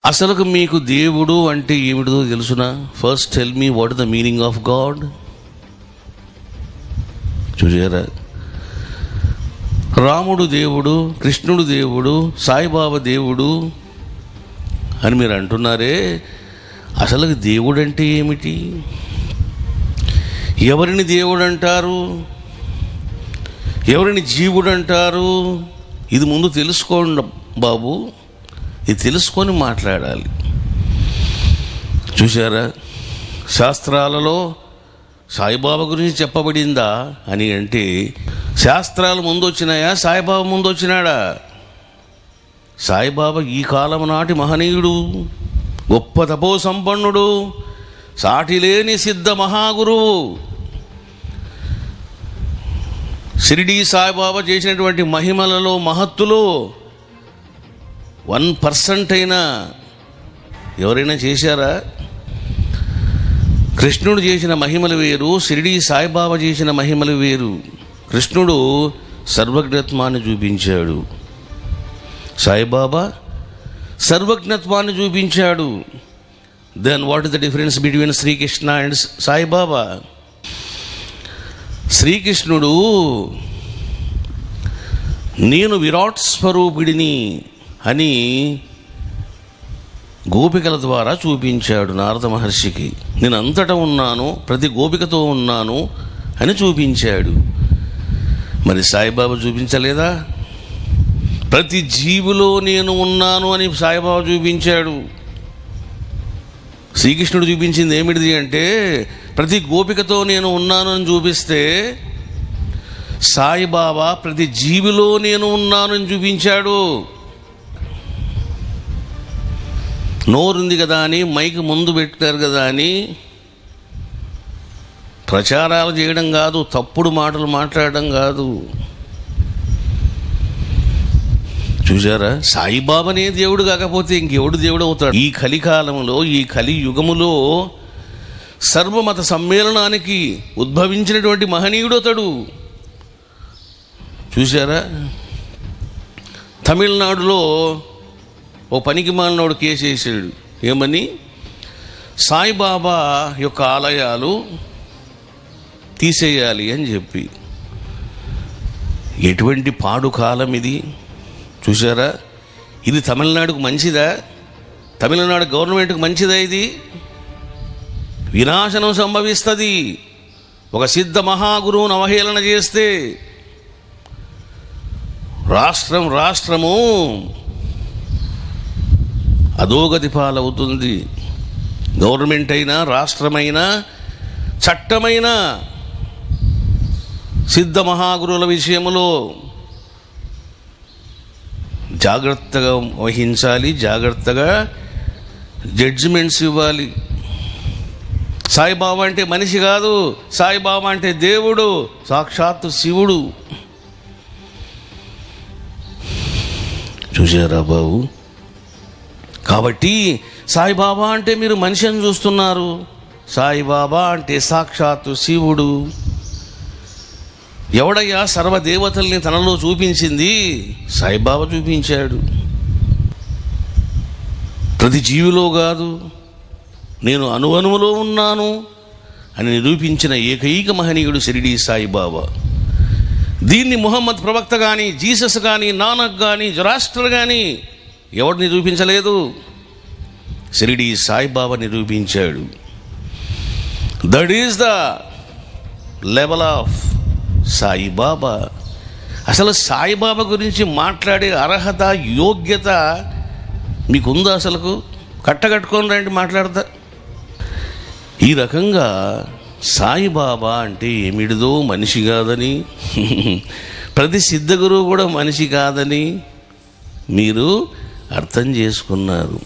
అసలుకు మీకు దేవుడు అంటే ఏమిటో తెలుసునా? First tell me what is the meaning of God. చూసారా, రాముడు దేవుడు, కృష్ణుడు దేవుడు, సాయిబాబా దేవుడు అని మీరు అంటున్నారే, అసలు దేవుడు అంటే ఏమిటి? ఎవరిని దేవుడు అంటారు, ఎవరిని జీవుడు అంటారు? ఇది ముందు తెలుసుకోండి బాబు, ఇది తెలుసుకొని మాట్లాడాలి. చూసారా, శాస్త్రాలలో సాయిబాబా గురించి చెప్పబడిందా అని అంటే, శాస్త్రాలు ముందు వచ్చినాయా, సాయిబాబా ముందు వచ్చినాడా? సాయిబాబా ఈ కాలం నాటి మహనీయుడు, గొప్ప తపో సంపన్నుడు, సాటిలేని సిద్ధ మహాగురువు. షిరిడీ సాయిబాబా చేసినటువంటి మహిమలలో, మహత్తులో 1% అయినా ఎవరైనా చేశారా? కృష్ణుడు చేసిన మహిమలు వేరు, షిరిడీ సాయిబాబా చేసిన మహిమలు వేరు. కృష్ణుడు సర్వజ్ఞత్వాన్ని చూపించాడు, సాయిబాబా సర్వజ్ఞత్వాన్ని చూపించాడు. Then what is the difference between Srikrishna and Saibaba? శ్రీకృష్ణుడు నేను విరాట్ స్వరూపిడిని అని గోపికల ద్వారా చూపించాడు నారద మహర్షికి. నేను అంతటా ఉన్నాను, ప్రతి గోపికతో ఉన్నాను అని చూపించాడు. మరి సాయిబాబా చూపించలేదా? ప్రతి జీవులో నేను ఉన్నాను అని సాయిబాబా చూపించాడు. శ్రీకృష్ణుడు చూపించింది ఏమిటిది అంటే, ప్రతి గోపికతో నేను ఉన్నాను అని చూపిస్తే, సాయిబాబా ప్రతి జీవిలో నేను ఉన్నాను అని చూపించాడు. నోరుంది కదా అని, మైక్ ముందు పెట్టారు కదా అని ప్రచారాలు చేయడం కాదు, తప్పుడు మాటలు మాట్లాడడం కాదు. చూసారా, సాయిబాబానే దేవుడు కాకపోతే ఇంకెవడు దేవుడు అవుతాడు? ఈ కలికాలంలో, ఈ కలియుగములో సర్వమత సమ్మేళనానికి ఉద్భవించినటువంటి మహనీయుడు అతడు. చూసారా, తమిళనాడులో ఓ పనికి మాలినోడు కేసు వేసాడు. ఏమని? సాయిబాబా యొక్క ఆలయాలు తీసేయాలి అని చెప్పి. ఎటువంటి పాడు కాలం ఇది! చూసారా, ఇది తమిళనాడుకు మంచిదా? తమిళనాడు గవర్నమెంట్కి మంచిదా? ఇది వినాశనం సంభవిస్తుంది ఒక సిద్ధ మహాగురువును అవహేళన చేస్తే. రాష్ట్రము అధోగతి పాలవుతుంది. గవర్నమెంట్ అయినా, రాష్ట్రమైనా, చట్టమైనా సిద్ధ మహాగురువుల విషయంలో జాగ్రత్తగా వహించాలి, జాగ్రత్తగా జడ్జిమెంట్స్ ఇవ్వాలి. సాయిబాబా అంటే మనిషి కాదు, సాయిబాబా అంటే దేవుడు, సాక్షాత్తు శివుడు. చూసారా బాబు? కాబట్టి సాయిబాబా అంటే మీరు మనిషిని చూస్తున్నారు, సాయిబాబా అంటే సాక్షాత్తు శివుడు. ఎవడయ్యా సర్వదేవతల్ని తనలో చూపించింది? సాయిబాబా చూపించాడు. ప్రతి జీవిలో కాదు, నేను అణువణువులో ఉన్నాను అని నిరూపించిన ఏకైక మహనీయుడు షిరిడీ సాయిబాబా. దీన్ని ముహమ్మద్ ప్రవక్త కానీ, జీసస్ కానీ, నానక్ కానీ, జొరాస్టర్ కానీ ఎవడు నిరూపించలేదు, షిరిడీ సాయిబాబా నిరూపించాడు. That is the level of Saibaba. అసలు సాయిబాబా గురించి మాట్లాడే అర్హత, యోగ్యత మీకుందా? అసలుకు కట్టకట్టుకొని రండి మాట్లాడతా. ఈ రకంగా సాయిబాబా అంటే ఏమిటిదో మనిషి కాదని, ప్రతి సిద్ధగురువు కూడా మనిషి కాదని మీరు అర్థం చేసుకున్నారు.